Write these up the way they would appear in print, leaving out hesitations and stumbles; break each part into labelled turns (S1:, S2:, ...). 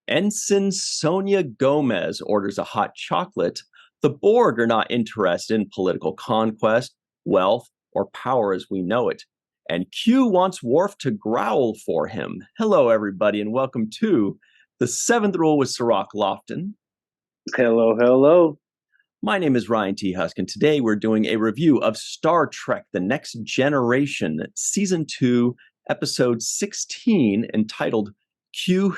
S1: Ensign Sonia Gomez orders a hot chocolate. The Borg are not interested in political conquest, wealth, or power as we know it. And Q wants Worf to growl for him. Hello, everybody, and welcome to The Seventh Rule with Cirroc Lofton.
S2: Hello, hello.
S1: My name is Ryan T. Husk, and today we're doing a review of Star Trek The Next Generation, Season 2, Episode 16, entitled Q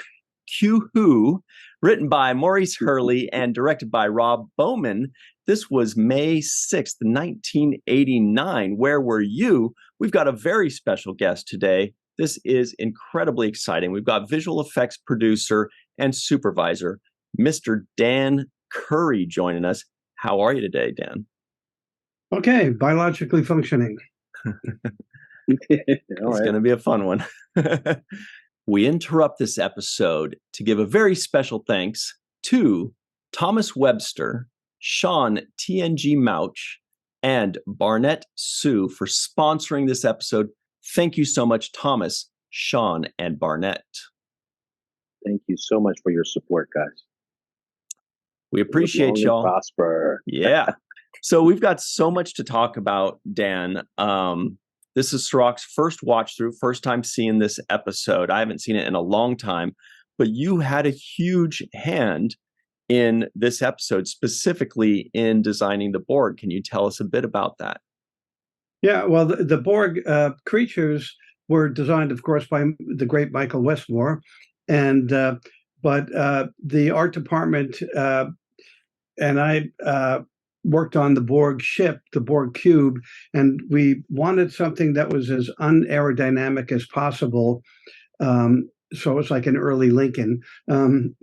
S1: Who, written by Maurice Hurley and directed by Rob Bowman. This was May 6th, 1989. Where were you? We've got a very special guest today. This is incredibly exciting. We've got visual effects producer and supervisor, Mr. Dan Curry, joining us. How are you today, Dan?
S3: Okay, biologically functioning.
S1: It's going to be a fun one. We interrupt this episode to give a very special thanks to Thomas Webster, Sean TNG Mouch, and Barnett Sue for sponsoring this episode. Thank you so much, Thomas, Sean, and Barnett.
S2: Thank you so much for your support, guys.
S1: We appreciate y'all.
S2: Prosper.
S1: Yeah. So we've got so much to talk about, Dan. This is Cirroc's first watch through, first time seeing this episode. I haven't seen it in a long time, but you had a huge hand in this episode, specifically in designing the Borg. Can you tell us a bit about that?
S3: Yeah, well, the Borg creatures were designed, of course, by the great Michael Westmore, and but the art department and I worked on the Borg ship, the Borg cube, and we wanted something that was as unaerodynamic as possible. So it was like an early Lincoln, and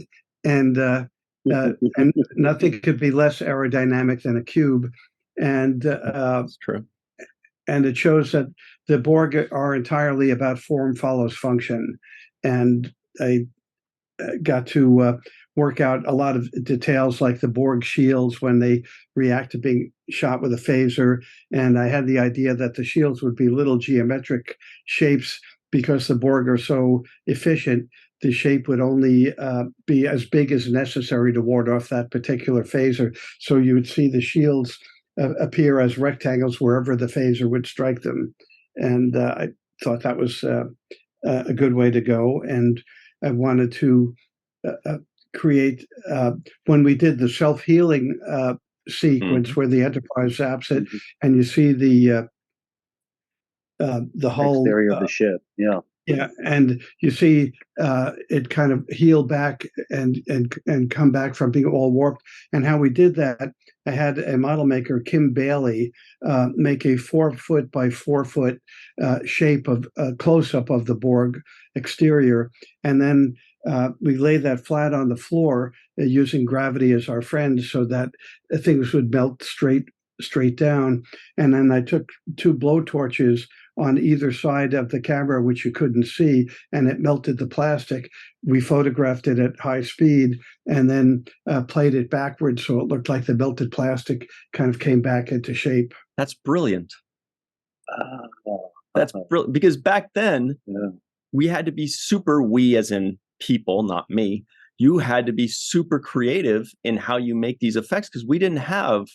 S3: nothing could be less aerodynamic than a cube. And
S1: that's true.
S3: And it shows that the Borg are entirely about form follows function. And I got to work out a lot of details like the Borg shields when they react to being shot with a phaser. And I had the idea that the shields would be little geometric shapes because the Borg are so efficient. The shape would only be as big as necessary to ward off that particular phaser. So you would see the shields appear as rectangles wherever the phaser would strike them. And I thought that was a good way to go. And I wanted to create, when we did the self-healing sequence where the Enterprise zaps it, and you see the whole
S2: exterior of the ship,
S3: yeah, and you see it kind of heal back and come back from being all warped. And how we did that, I had a model maker, Kim Bailey, make a 4-foot by 4-foot shape of close-up of the Borg exterior, and then we laid that flat on the floor using gravity as our friend, so that things would melt straight down. And then I took 2 blowtorches on either side of the camera, which you couldn't see, and it melted the plastic. We photographed it at high speed and then played it backwards so it looked like the melted plastic kind of came back into shape.
S1: That's brilliant. That's brilliant, because back then we had to be we as in people, not me, you had to be super creative in how you make these effects because we didn't have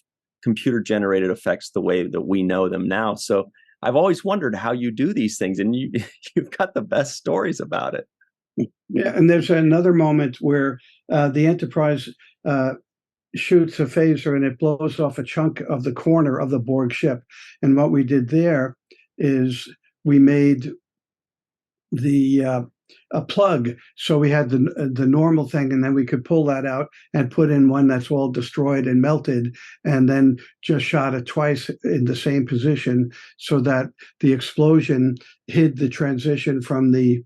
S1: computer generated effects the way that we know them now. So I've always wondered how you do these things, and you've got the best stories about it.
S3: Yeah, and there's another moment where the Enterprise shoots a phaser and it blows off a chunk of the corner of the Borg ship. And what we did there is we made a plug, so we had the normal thing, and then we could pull that out and put in one that's all destroyed and melted, and then just shot it twice in the same position so that the explosion hid the transition from the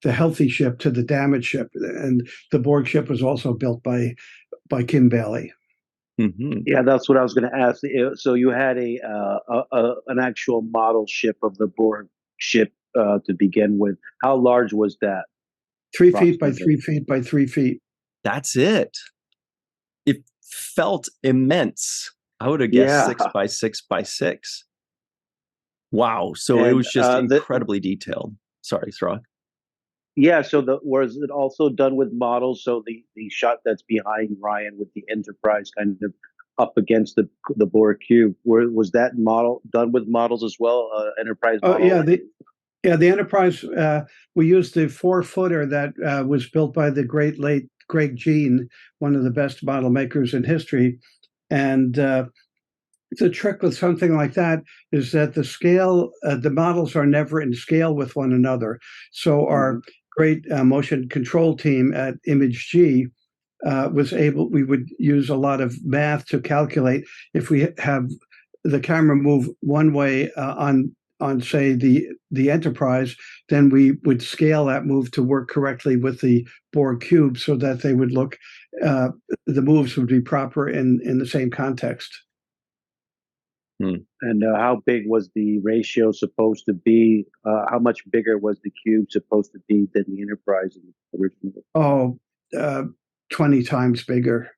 S3: healthy ship to the damaged ship. And the Borg ship was also built by Kim Bailey.
S1: Mm-hmm.
S2: Yeah, that's what I was going to ask. So you had an actual model ship of the Borg ship to begin with. How large was that?
S3: 3 feet by 3 feet by 3 feet.
S1: That's it. It felt immense. I would have guessed 6 by 6 by 6. Wow. So it was just incredibly detailed. Sorry, Cirroc.
S2: Yeah, so was it also done with models? So the shot that's behind Ryan with the Enterprise kind of up against the Borg cube, was that model done with models as well? Enterprise
S3: Oh
S2: model?
S3: yeah, the Enterprise. We used the 4-footer that was built by the great late Greg Jean, one of the best model makers in history. And the trick with something like that is that the models are never in scale with one another. So our great motion control team at Image G we would use a lot of math to calculate if we have the camera move one way on say the Enterprise, then we would scale that move to work correctly with the Borg cube so that they would look uh, the moves would be proper in the same context.
S2: And how big was the ratio supposed to be? How much bigger was the cube supposed to be than the Enterprise originally?
S3: Oh, 20 times bigger.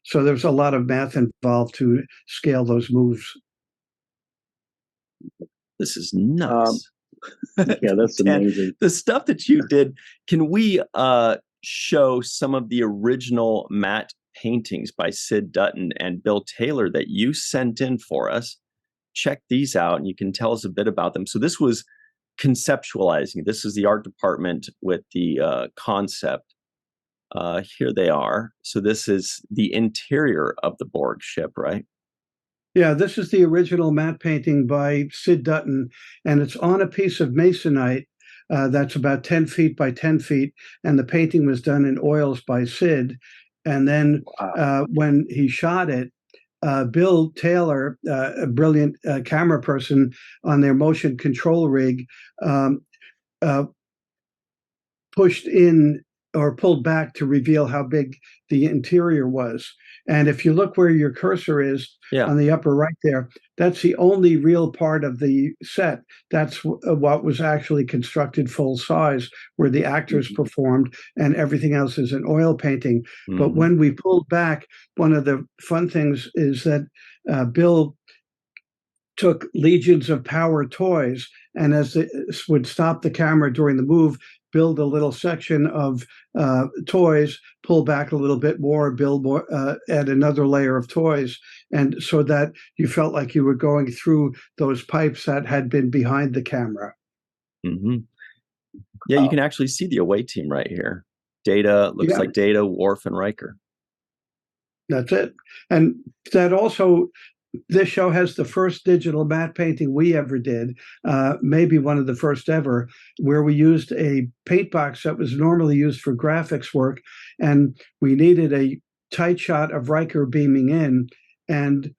S3: So there's a lot of math involved to scale those moves.
S1: This is nuts.
S2: Yeah, that's amazing.
S1: The stuff that you did, can we show some of the original matte paintings by Sid Dutton and Bill Taylor that you sent in for us? Check these out and you can tell us a bit about them. So this was conceptualizing. This is the art department with the concept. Here they are. So this is the interior of the Borg ship, right?
S3: Yeah, this is the original matte painting by Sid Dutton, and it's on a piece of masonite that's about 10 feet by 10 feet, and the painting was done in oils by Sid. And then when he shot it, Bill Taylor, a brilliant camera person on their motion control rig, pushed in or pulled back to reveal how big the interior was. And if you look where your cursor is on the upper right there, that's the only real part of the set. That's what was actually constructed full size, where the actors performed, and everything else is an oil painting. But when we pulled back, one of the fun things is that Bill took legions of power toys, and as it would stop the camera during the move, build a little section of toys, pull back a little bit more, build more, add another layer of toys, and so that you felt like you were going through those pipes that had been behind the camera.
S1: Yeah, you can actually see the away team right here. Data looks like Data, Worf, and Riker.
S3: That's it. And that also, this show has the first digital matte painting we ever did, maybe one of the first ever, where we used a paint box that was normally used for graphics work, and we needed a tight shot of Riker beaming in, and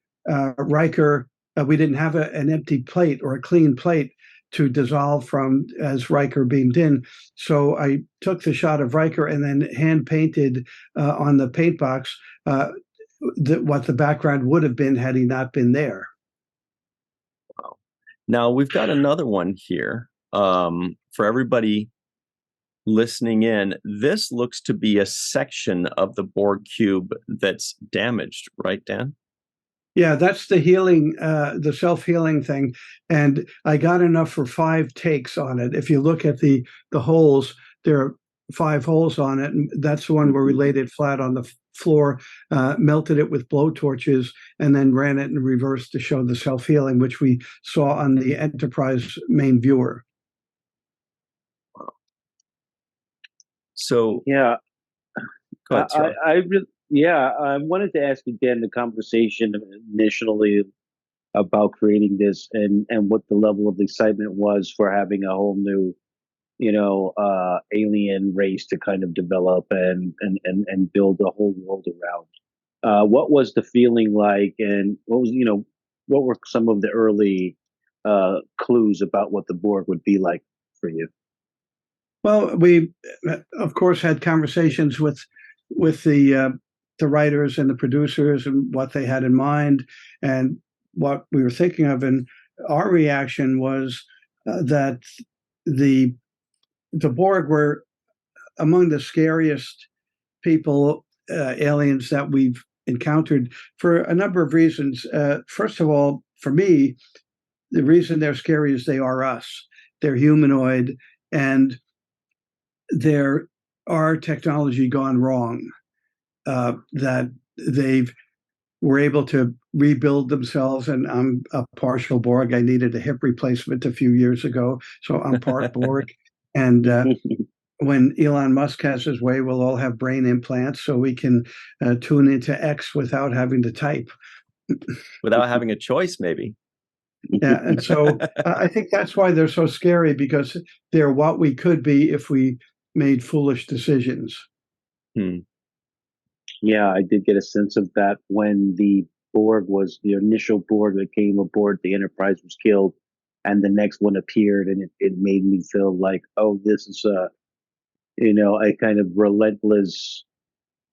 S3: Riker, we didn't have an empty plate or a clean plate to dissolve from as Riker beamed in. So I took the shot of Riker and then hand painted on the paint box what the background would have been had he not been there.
S1: Wow. Now we've got another one here for everybody listening in. This looks to be a section of the Borg cube that's damaged, right, Dan?
S3: Yeah, that's the healing, the self-healing thing. And I got enough for 5 takes on it. If you look at the holes, there are 5 holes on it. And that's the one where we laid it flat on the floor, melted it with blowtorches, and then ran it in reverse to show the self-healing, which we saw on the Enterprise main viewer.
S1: So
S2: yeah,
S1: go ahead,
S2: I wanted to ask again the conversation initially about creating this and what the level of excitement was for having a whole new, alien race to kind of develop and build a whole world around. What was the feeling like, and what were some of the early clues about what the Borg would be like for you?
S3: Well, we, of course, had conversations with the writers and the producers and what they had in mind and what we were thinking of. And our reaction was that the Borg were among the scariest people, aliens that we've encountered for a number of reasons. First of all, for me, the reason they're scary is they are us. They're humanoid, and there are technology gone wrong, that they were able to rebuild themselves. And I'm a partial Borg. I needed a hip replacement a few years ago, so I'm part Borg. And when Elon Musk has his way, we'll all have brain implants so we can tune into X without having to type.
S1: Without having a choice, maybe.
S3: Yeah, and so I think that's why they're so scary, because they're what we could be if we made foolish decisions.
S2: Yeah, I did get a sense of that when the initial Borg that came aboard the Enterprise was killed, and the next one appeared, and it made me feel like, oh, this is a kind of relentless,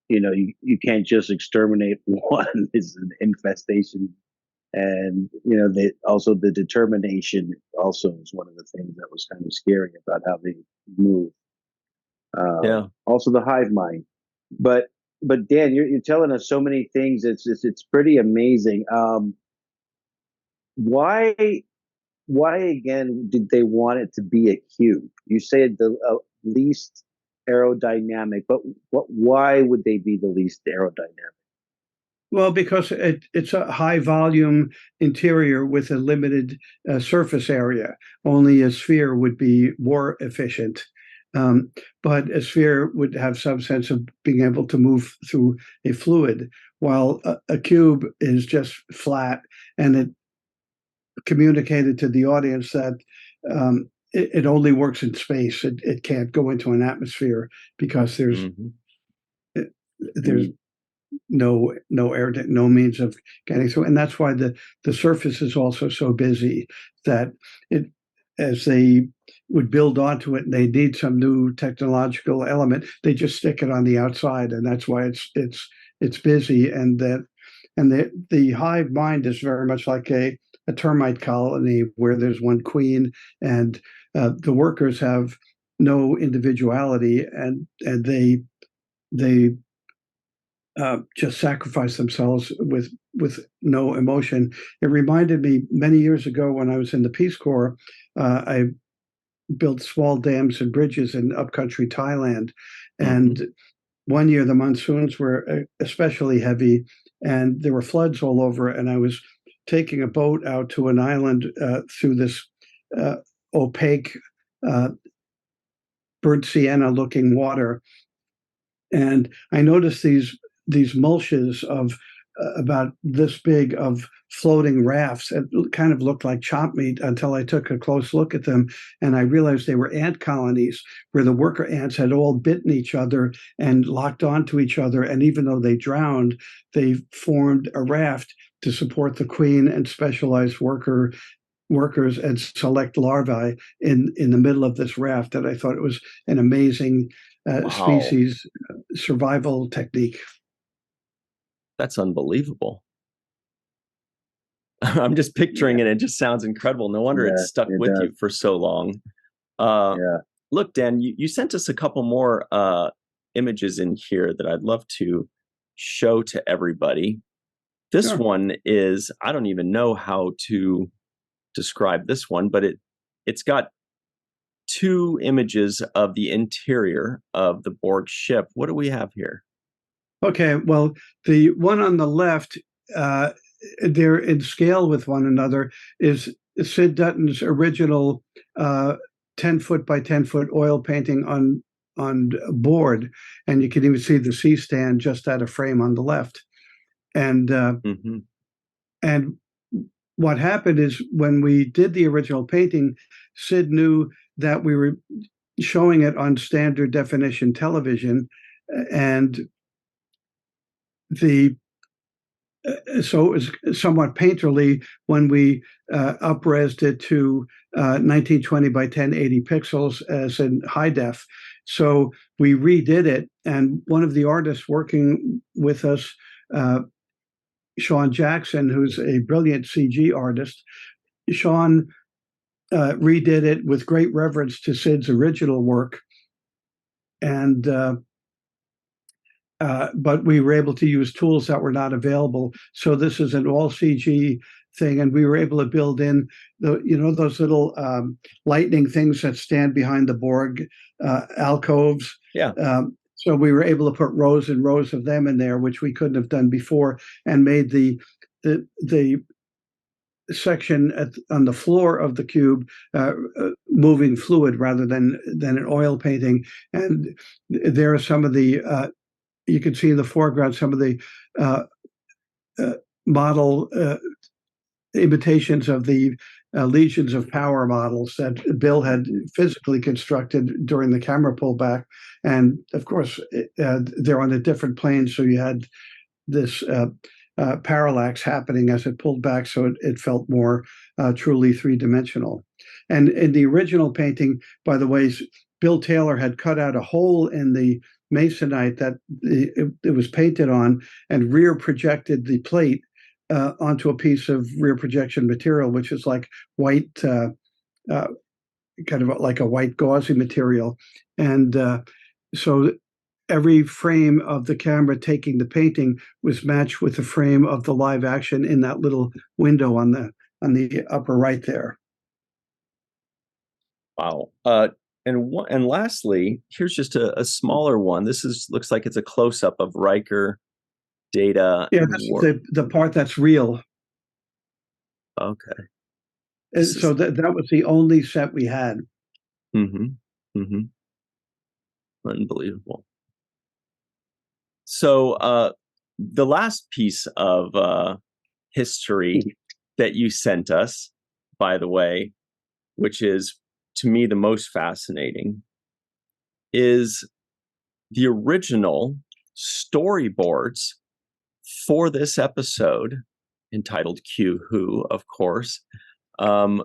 S2: you can't just exterminate one. It's an infestation. And also the determination also is one of the things that was kind of scary about how they move.
S1: Yeah.
S2: Also the hive mind, but Dan, you're telling us so many things. It's pretty amazing. Why again did they want it to be a cube? You said the least aerodynamic, but why would they be the least aerodynamic?
S3: Well, because it's a high volume interior with a limited surface area. Only a sphere would be more efficient. But a sphere would have some sense of being able to move through a fluid, while a cube is just flat, and it communicated to the audience that it only works in space. It can't go into an atmosphere because there's no air, no means of getting through, and that's why the surface is also so busy that as they would build onto it and they need some new technological element, they just stick it on the outside, and that's why it's busy. And the hive mind is very much like a termite colony where there's one queen, and the workers have no individuality, and they just sacrifice themselves with no emotion. It reminded me many years ago when I was in the Peace Corps. I built small dams and bridges in upcountry Thailand, and one year the monsoons were especially heavy, and there were floods all over. And I was taking a boat out to an island through this opaque burnt sienna-looking water, and I noticed these mulches of about this big of floating rafts. It kind of looked like chop meat until I took a close look at them, and I realized they were ant colonies where the worker ants had all bitten each other and locked onto each other, and even though they drowned, they formed a raft to support the queen and specialized workers and select larvae in the middle of this raft. And I thought it was an amazing species survival technique.
S1: That's unbelievable. I'm just picturing it. It just sounds incredible. No wonder it's stuck with you for so long. Look, Dan, you sent us a couple more images in here that I'd love to show to everybody. This one is, I don't even know how to describe this one, but it's got two images of the interior of the Borg ship. What do we have here?
S3: Okay, well, the one on the left, they're in scale with one another, is Sid Dutton's original 10-foot by 10-foot oil painting on board, and you can even see the C-stand just out of frame on the left. And and what happened is when we did the original painting, Sid knew that we were showing it on standard definition television, and so it was somewhat painterly when we up-resed it to 1920 by 1080 pixels as in high def. So we redid it, and one of the artists working with us, Sean Jackson, who's a brilliant CG artist, Sean redid it with great reverence to Sid's original work, and but we were able to use tools that were not available. So this is an all CG thing, and we were able to build in those little lightning things that stand behind the Borg alcoves.
S1: Yeah.
S3: So we were able to put rows and rows of them in there, which we couldn't have done before, and made the section on the floor of the cube moving fluid rather than an oil painting. And there are some of the you can see in the foreground some of the model imitations of the Legions of Power models that Bill had physically constructed during the camera pullback. And of course, they're on a different plane, so you had this parallax happening as it pulled back, so it felt more truly three-dimensional. And in the original painting, by the way, Bill Taylor had cut out a hole in the masonite that it was painted on and rear projected the plate onto a piece of rear projection material, which is like white, kind of like a white gauzy material. And so every frame of the camera taking the painting was matched with the frame of the live action in that little window on the upper right there.
S1: Wow. And lastly, here's just a smaller one. This looks like it's a close-up of Riker, Data.
S3: Yeah, that's the part that's real.
S1: Okay.
S3: And so that was the only set we had.
S1: Unbelievable. So the last piece of history that you sent us, by the way, which is to me the most fascinating, is the original storyboards for this episode, entitled Q Who, of course. And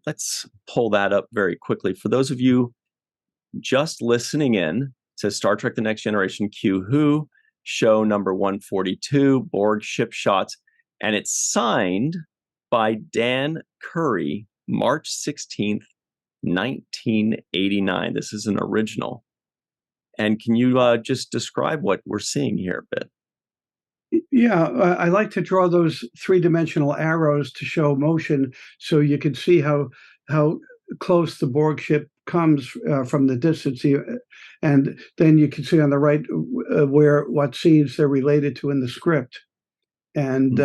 S1: let's pull that up very quickly. For those of you just listening in, it says Star Trek The Next Generation Q Who, show number 142, Borg ship shots. And it's signed by Dan Curry, March 16th, 1989. This is an original. And can you just describe what we're seeing here a bit?
S3: Yeah, I like to draw those three-dimensional arrows to show motion, so you can see how close the Borg ship comes from the distance, and then you can see on the right what scenes they're related to in the script, and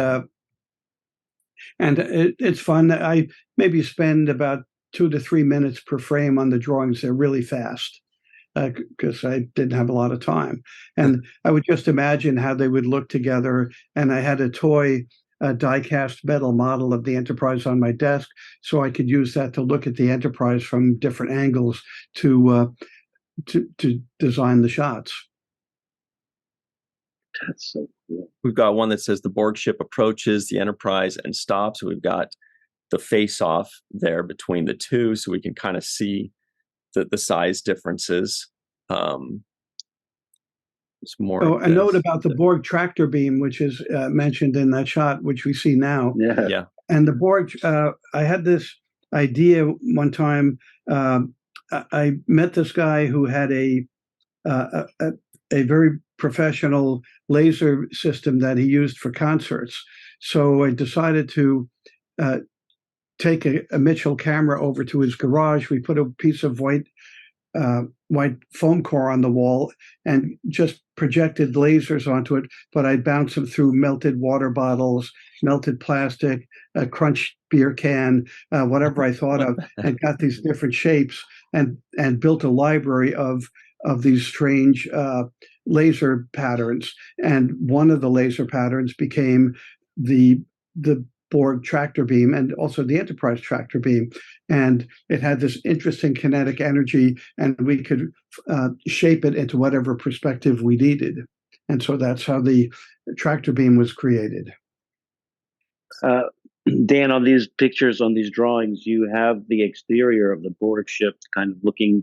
S3: it's fun. I maybe spend about 2 to 3 minutes per frame on the drawings. They're really fast, because I didn't have a lot of time. And I would just imagine how they would look together. And I had a toy die-cast metal model of the Enterprise on my desk, so I could use that to look at the Enterprise from different angles to design the shots.
S2: That's so cool.
S1: We've got one that says the Borg ship approaches the Enterprise and stops. We've got the face-off there between the two, so we can kind of see the size differences. It's more.
S3: A note about the Borg tractor beam, which is mentioned in that shot, which we see now.
S1: Yeah.
S3: And the Borg, I had this idea one time. I met this guy who had a very professional laser system that he used for concerts. So I decided to take a Mitchell camera over to his garage. We put a piece of white foam core on the wall and just projected lasers onto it, but I'd bounce them through melted water bottles, melted plastic, a crunch beer can, whatever I thought of, and got these different shapes and built a library of these strange laser patterns. And one of the laser patterns became the Borg tractor beam and also the Enterprise tractor beam. And it had this interesting kinetic energy, and we could shape it into whatever perspective we needed. And so that's how the tractor beam was created.
S2: Dan, on these pictures, on these drawings, you have the exterior of the Borg ship kind of looking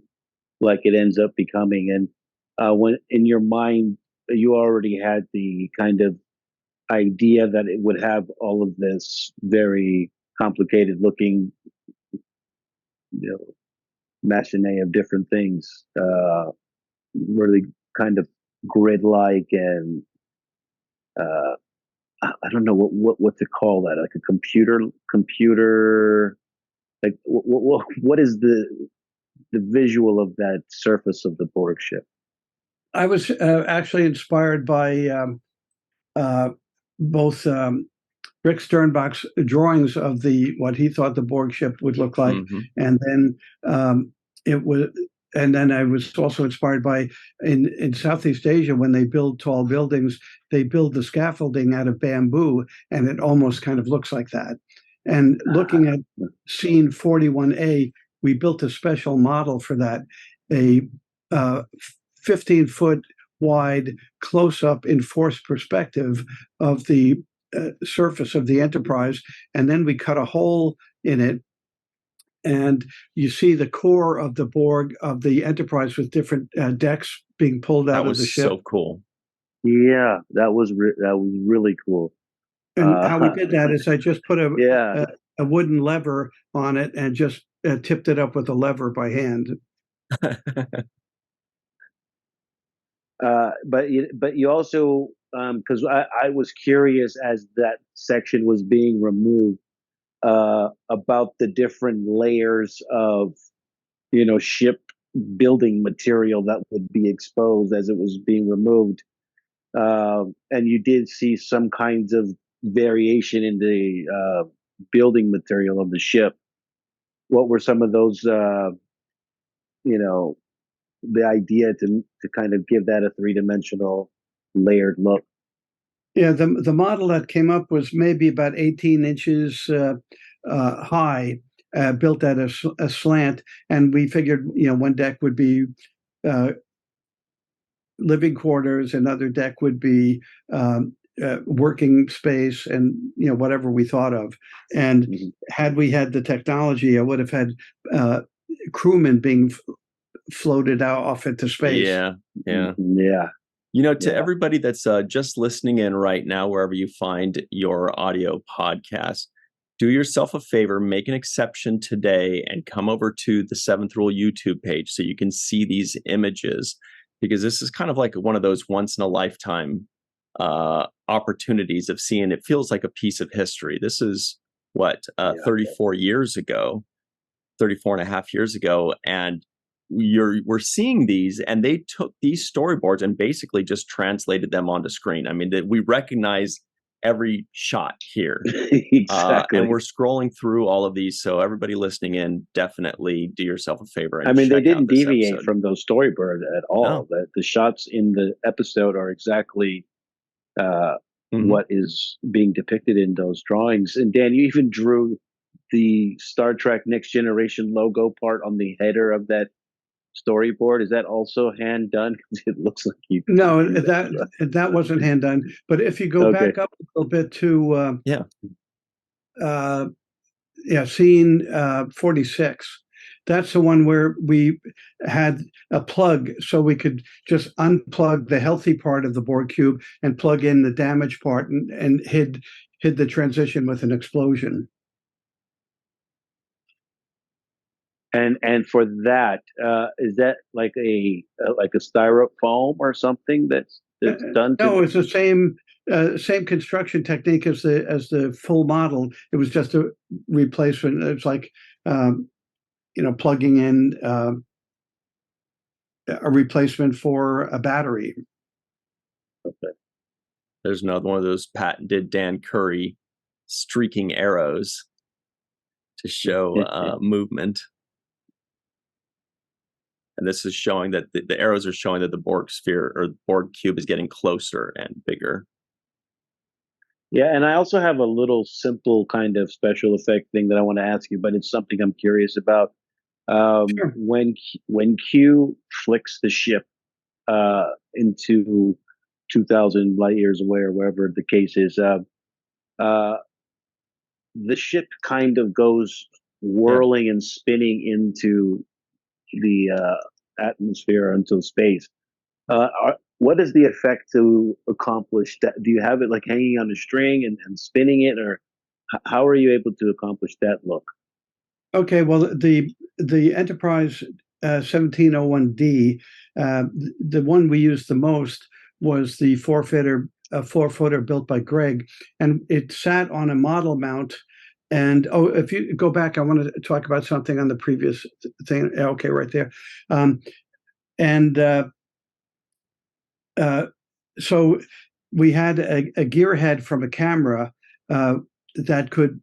S2: like it ends up becoming. And when in your mind, you already had the kind of idea that it would have all of this very complicated looking, machinee of different things, really kind of grid-like and I don't know what to call that, like a computer, like what is the visual of that surface of the Borg ship?
S3: I was actually inspired by uh, both Rick Sternbach's drawings of what he thought the Borg ship would look like, and then it was. And then I was also inspired by in Southeast Asia, when they build tall buildings, they build the scaffolding out of bamboo, and it almost kind of looks like that. And looking at scene 41A, we built a special model for that, a 15-foot wide close-up enforced perspective of the surface of the Enterprise, and then we cut a hole in it, and you see the core of the Borg of the Enterprise with different decks being pulled out of the ship.
S1: That was so cool.
S2: Yeah, that was really cool.
S3: And how we did that is I just put a wooden lever on it and just tipped it up with a lever by hand.
S2: But you also, because I was curious as that section was being removed, about the different layers of, ship building material that would be exposed as it was being removed. And you did see some kinds of variation in the building material of the ship. What were some of those, the idea to kind of give that a three-dimensional layered look?
S3: Yeah, the model that came up was maybe about 18 inches high, built at a slant, and we figured, one deck would be living quarters, another deck would be working space, and whatever we thought of. And had we had the technology, I would have had crewmen being floated out off into space.
S1: Yeah. To everybody that's just listening in right now, wherever you find your audio podcast, do yourself a favor, make an exception today and come over to the Seventh Rule YouTube page so you can see these images, because this is kind of like one of those once in a lifetime opportunities of seeing. It feels like a piece of history. This is 34 years ago, 34 and a half years ago. And we're seeing these, and they took these storyboards and basically just translated them onto screen. I mean, we recognize every shot here.
S2: Exactly.
S1: And we're scrolling through all of these. So everybody listening in, definitely do yourself a favor. And
S2: they didn't
S1: deviate
S2: episode from those storyboards at all. No. The shots in the episode are exactly what is being depicted in those drawings. And Dan, you even drew the Star Trek Next Generation logo part on the header of that storyboard. Is that also hand done? Because it looks like you.
S3: No, that wasn't hand done. But if you go back up a little bit to scene 46, that's the one where we had a plug, so we could just unplug the healthy part of the Borg cube and plug in the damaged part, and hid the transition with an explosion.
S2: And for that, is that like a styrofoam or something that's done?
S3: No, it's the same construction technique as the full model. It was just a replacement. It's like plugging in a replacement for a battery.
S2: Okay.
S1: There's another one of those patented Dan Curry streaking arrows to show movement. And this is showing that the arrows are showing that the Borg sphere or Borg cube is getting closer and bigger.
S2: Yeah, and I also have a little simple kind of special effect thing that I want to ask you, but it's something I'm curious about. Sure. When Q flicks the ship into 2,000 light years away, or wherever the case is, the ship kind of goes whirling and spinning into the atmosphere, into space. What is the effect to accomplish that? Do you have it like hanging on a string and spinning it, or how are you able to accomplish that look?
S3: Okay, well, the Enterprise 1701D, the one we used the most was the forfitter a 4-footer built by Greg, and it sat on a model mount. And if you go back, I want to talk about something on the previous thing. Okay, right there. So we had a gear head from a camera that could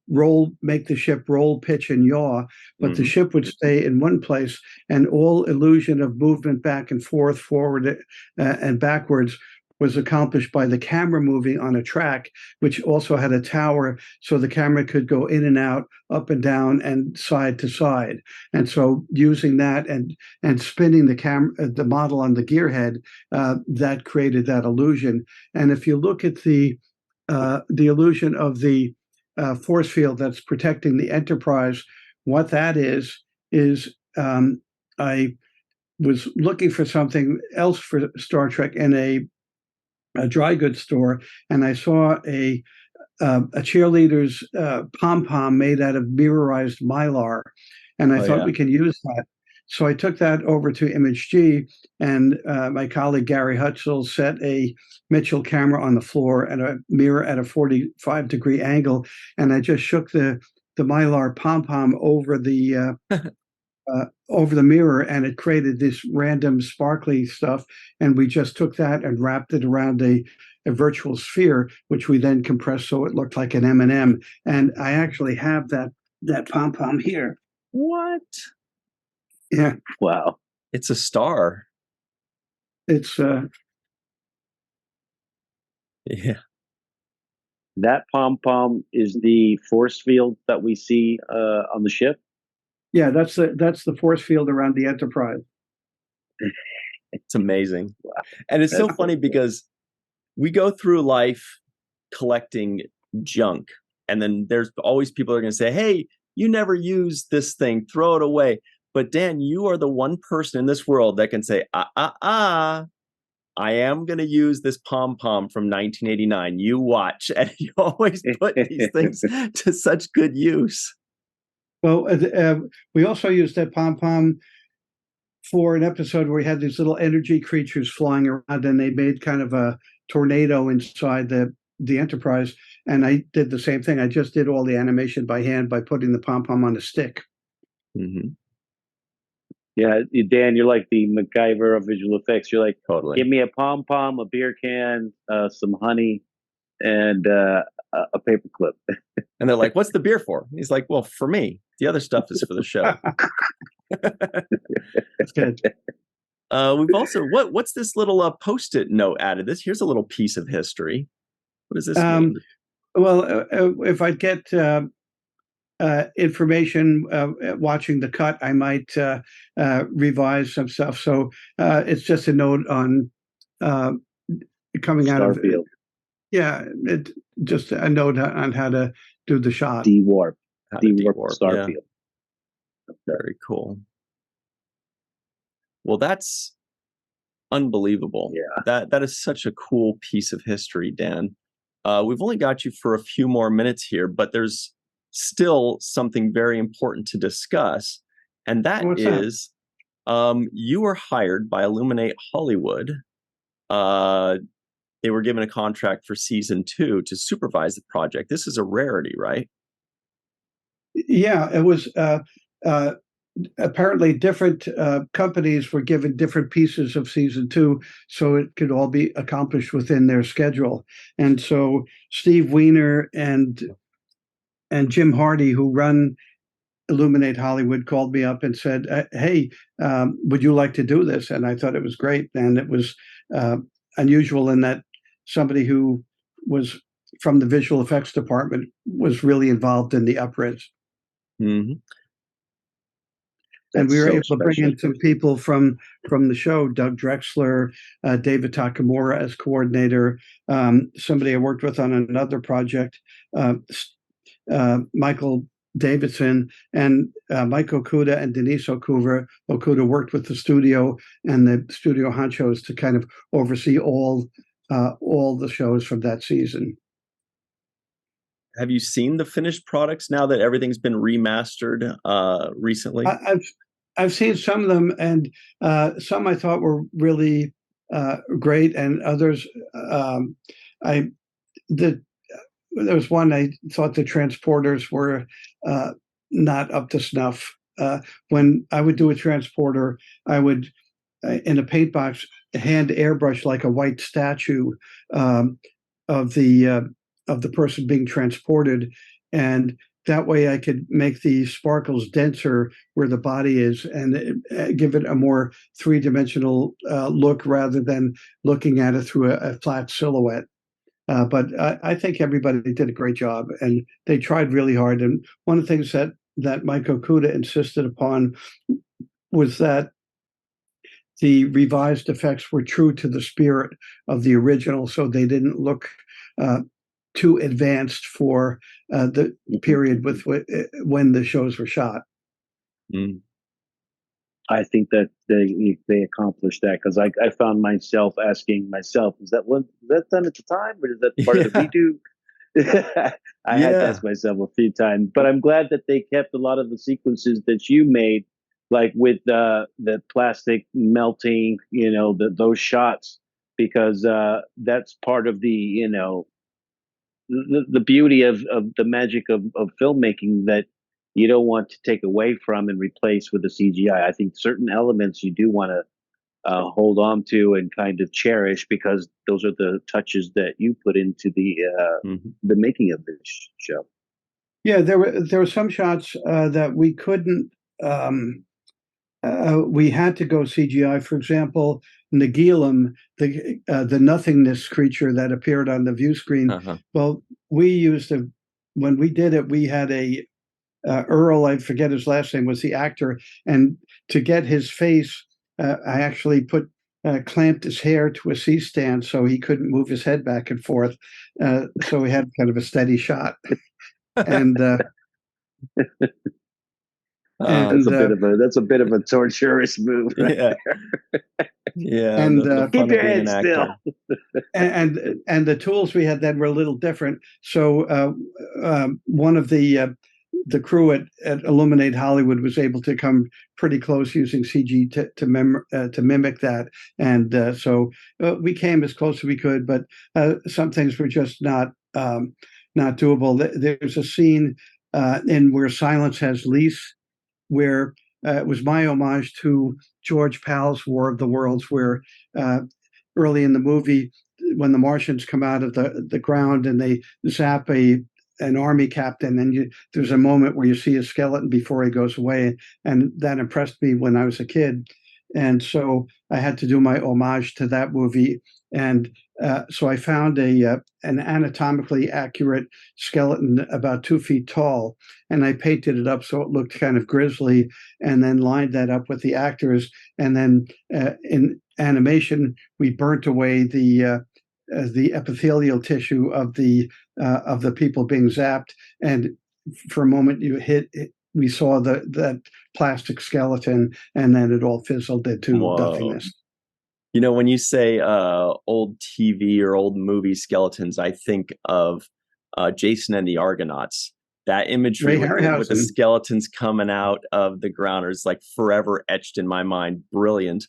S3: make the ship roll, pitch, and yaw, but the ship would stay in one place, and all illusion of movement back and forth, forward and backwards was accomplished by the camera moving on a track, which also had a tower, so the camera could go in and out, up and down, and side to side. And so using that and spinning the model on the gearhead, that created that illusion. And if you look at the illusion of the force field that's protecting the Enterprise, what that is I was looking for something else for Star Trek in a dry goods store, and I saw a cheerleader's pom-pom made out of mirrorized mylar, and I thought we can use that. So I took that over to Image G, and my colleague Gary Hutzel set a Mitchell camera on the floor and a mirror at a 45-degree angle, and I just shook the mylar pom-pom over the mirror, and it created this random sparkly stuff. And we just took that and wrapped it around a virtual sphere, which we then compressed so it looked like an M&M. And I actually have that pom-pom here.
S1: What?
S3: Yeah.
S2: Wow.
S1: It's a star.
S3: It's
S1: yeah.
S2: That pom-pom is the force field that we see on the ship?
S3: Yeah, that's the force field around the Enterprise.
S1: It's amazing. Wow. And it's so funny because we go through life collecting junk, and then there's always people that are going to say, hey, you never use this thing, throw it away. But Dan, you are the one person in this world that can say, I am going to use this pom-pom from 1989. You watch. And you always put these things to such good use.
S3: Well, we also used that pom-pom for an episode where we had these little energy creatures flying around, and they made kind of a tornado inside the Enterprise. And I did the same thing. I just did all the animation by hand by putting the pom-pom on a stick.
S1: Mm-hmm.
S2: Yeah, Dan, you're like the MacGyver of visual effects. You're like,
S1: totally.
S2: Give me a pom-pom, a beer can, some honey, and a paperclip.
S1: And they're like, what's the beer for? And he's like, well, for me. The other stuff is for the show.
S3: That's good.
S1: We've also, what's this little Post-it note added? Here's a little piece of history. What does this mean?
S3: Well, if I get information watching the cut, I might revise some stuff. So it's just a note on coming out of
S2: Starfield.
S3: Just a note on how to do the shot.
S2: De-warp Starfield.
S1: Yeah. Very cool. Well, that's unbelievable.
S2: Yeah.
S1: That is such a cool piece of history, Dan. We've only got you for a few more minutes here, but there's still something very important to discuss, and that is you were hired by Illuminate Hollywood. They were given a contract for season 2 to supervise the project. This is a rarity, right?
S3: Yeah, it was apparently different companies were given different pieces of season 2, so it could all be accomplished within their schedule. And so Steve Weiner and Jim Hardy, who run Illuminate Hollywood, called me up and said, hey, would you like to do this? And I thought it was great. And it was unusual in that somebody who was from the visual effects department was really involved in the uprids.
S1: Mm-hmm.
S3: And we were able to bring in some people from the show, Doug Drexler, David Takamura as coordinator, somebody I worked with on another project, Michael Davidson, and Mike Okuda and Denise Okuda worked with the studio and the studio honchos to kind of oversee all the shows from that season.
S1: Have you seen the finished products now that everything's been remastered recently?
S3: I've seen some of them, and some I thought were really great, and others I the there was one I thought the transporters were not up to snuff. When I would do a transporter, I would in a paint box hand airbrush like a white statue um, of the person being transported, and that way I could make the sparkles denser where the body is and give it a more three-dimensional look rather than looking at it through a flat silhouette. But I think everybody did a great job, and they tried really hard. And one of the things that Mike Okuda insisted upon was that the revised effects were true to the spirit of the original, so they didn't look uh, too advanced for the period when the shows were shot.
S1: Mm.
S2: I think that they accomplished that, because I found myself asking myself, is that done at the time, or is that part of the redo? I had to ask myself a few times, but I'm glad that they kept a lot of the sequences that you made, like with the plastic melting, those shots, because that's part of the beauty of the magic of filmmaking that you don't want to take away from and replace with the CGI. I think certain elements you do want to hold on to and kind of cherish, because those are the touches that you put into the making of this show.
S3: Yeah, there were some shots that we couldn't. We had to go CGI. For example, Nagilum, the nothingness creature that appeared on the view screen. Well, we used when we did it, we had a Earl, I forget his last name, was the actor, and to get his face, I actually clamped his hair to a C-stand so he couldn't move his head back and forth. So we had kind of a steady shot, and.
S2: That's a bit of a torturous move. Right?
S1: Yeah.
S3: And
S2: keep your head still.
S3: and the tools we had then were a little different. So one of the crew at Illuminate Hollywood was able to come pretty close using CG to mimic that, and so we came as close as we could. But some things were just not doable. There's a scene in Where Silence Has Lease, where it was my homage to George Pal's War of the Worlds, where early in the movie, when the Martians come out of the ground and they zap an army captain, and there's a moment where you see a skeleton before he goes away, and that impressed me when I was a kid. And so I had to do my homage to that movie. And so I found an anatomically accurate skeleton about 2 feet tall, and I painted it up so it looked kind of grisly, and then lined that up with the actors. And then in animation, we burnt away the epithelial tissue of the people being zapped, and for a moment we saw that plastic skeleton, and then it all fizzled into nothingness.
S1: When you say old TV or old movie skeletons, I think of Jason and the Argonauts. That imagery with the skeletons coming out of the ground is like forever etched in my mind. Brilliant.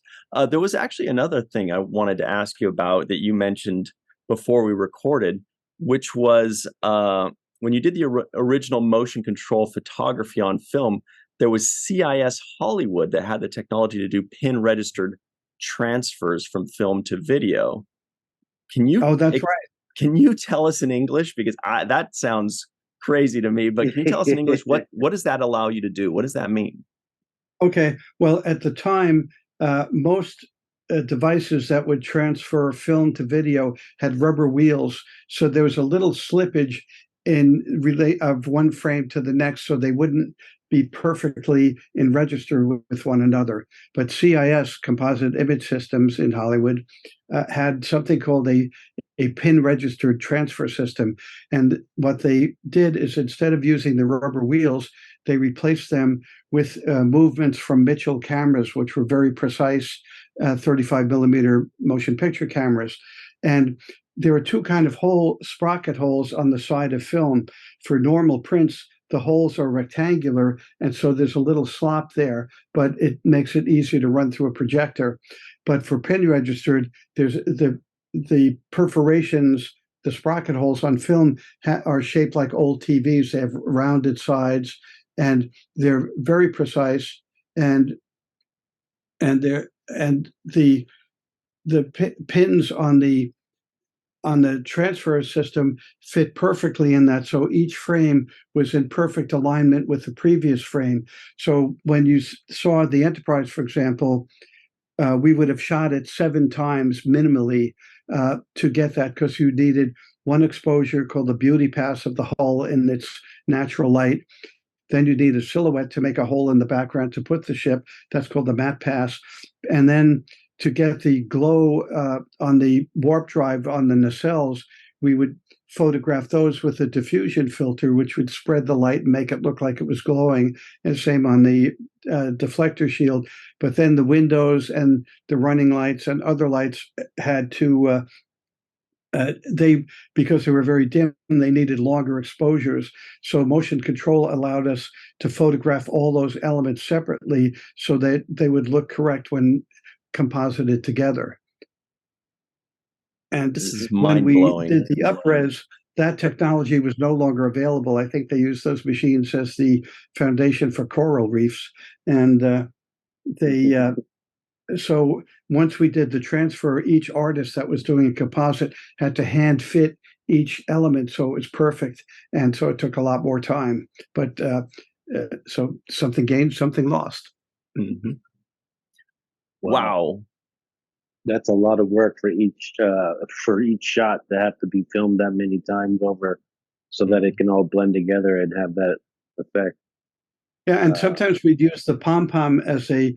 S1: There was actually another thing I wanted to ask you about that you mentioned before we recorded, which was when you did the original motion control photography on film, there was CIS Hollywood that had the technology to do pin registered transfers from film to video. Can you?
S3: Oh, that's right.
S1: Can you tell us in English, because that sounds crazy to me? But can you tell us in English what does that allow you to do? What does that mean?
S3: Okay. Well, at the time, most devices that would transfer film to video had rubber wheels, so there was a little slippage of one frame to the next, so they wouldn't be perfectly in register with one another. But CIS, Composite Image Systems in Hollywood, had something called a pin registered transfer system. And what they did is, instead of using the rubber wheels, they replaced them with movements from Mitchell cameras, which were very precise 35 millimeter motion picture cameras. And there are two kind of sprocket holes on the side of film. For normal prints, the holes are rectangular, and so there's a little slop there, but it makes it easier to run through a projector. But for pin registered, there's the perforations the sprocket holes on film are shaped like old TVs. They have rounded sides, and they're very precise. And the pins on the transfer system fit perfectly in that. So each frame was in perfect alignment with the previous frame. So when you saw the Enterprise, for example, we would have shot it 7 times minimally to get that, because you needed one exposure called the beauty pass of the hull in its natural light. Then you need a silhouette to make a hole in the background to put the ship. That's called the matte pass. And then to get the glow on the warp drive on the nacelles, we would photograph those with a diffusion filter, which would spread the light and make it look like it was glowing. And same on the deflector shield. But then the windows and the running lights and other lights had to because they were very dim, they needed longer exposures. So motion control allowed us to photograph all those elements separately so that they would look correct when composited together. And
S1: this is
S3: when we
S1: mind-blowing.
S3: did the upres, that technology was no longer available. I think they used those machines as the foundation for coral reefs. And so once we did the transfer, each artist that was doing a composite had to hand fit each element so it was perfect. And so it took a lot more time. But so something gained, something lost.
S1: Mm-hmm. Wow.
S2: That's a lot of work for each shot to have to be filmed that many times over so that it can all blend together and have that effect.
S3: Yeah, and sometimes we'd use the pom-pom as a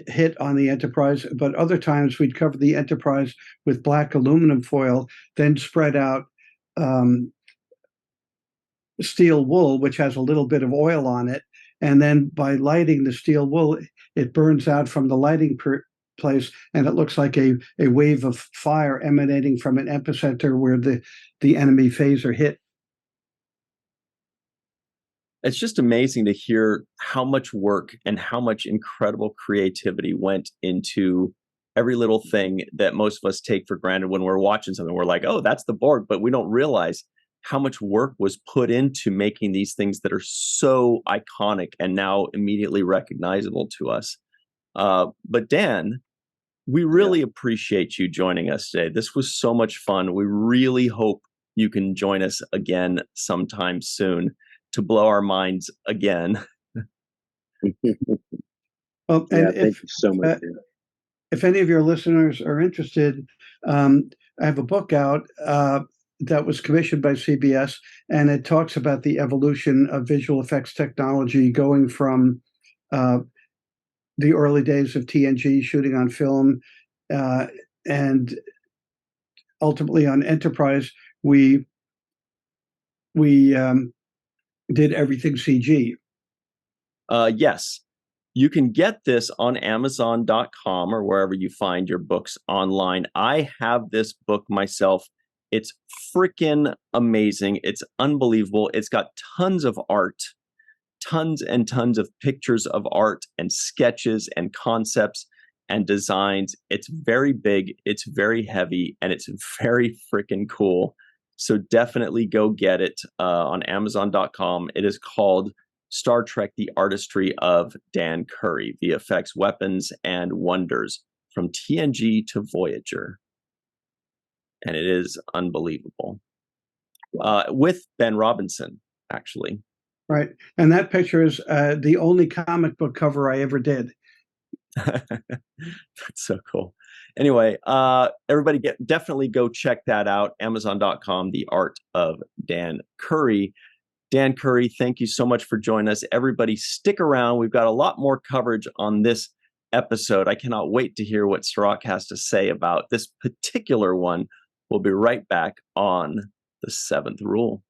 S3: hit on the Enterprise, but other times we'd cover the Enterprise with black aluminum foil, then spread out steel wool, which has a little bit of oil on it, and then by lighting the steel wool, it burns out from the lighting place, and it looks like a wave of fire emanating from an epicenter where the enemy phaser hit.
S1: It's just amazing to hear how much work and how much incredible creativity went into every little thing that most of us take for granted when we're watching something. We're like, oh, that's the Borg, but we don't realize how much work was put into making these things that are so iconic and now immediately recognizable to us. But Dan, we really appreciate you joining us today. This was so much fun. We really hope you can join us again sometime soon to blow our minds again.
S3: Well, and
S2: thank you so much.
S3: If any of your listeners are interested, I have a book out that was commissioned by CBS, and it talks about the evolution of visual effects technology going from the early days of TNG shooting on film, and ultimately on Enterprise, we did everything CG.
S1: Yes. You can get this on Amazon.com or wherever you find your books online. I have this book myself. It's freaking amazing. It's unbelievable. It's got tons of art, tons and tons of pictures of art and sketches and concepts and designs. It's very big, it's very heavy, and it's very freaking cool. So definitely go get it on Amazon.com. It is called Star Trek: The Artistry of Dan Curry, The Effects, Weapons, and Wonders from TNG to Voyager. And it is unbelievable. With Ben Robinson, actually.
S3: Right. And that picture is the only comic book cover I ever did.
S1: That's so cool. Anyway, everybody definitely go check that out. Amazon.com, The Art of Dan Curry. Dan Curry, thank you so much for joining us. Everybody stick around. We've got a lot more coverage on this episode. I cannot wait to hear what Cirroc has to say about this particular one. We'll be right back on The Seventh Rule.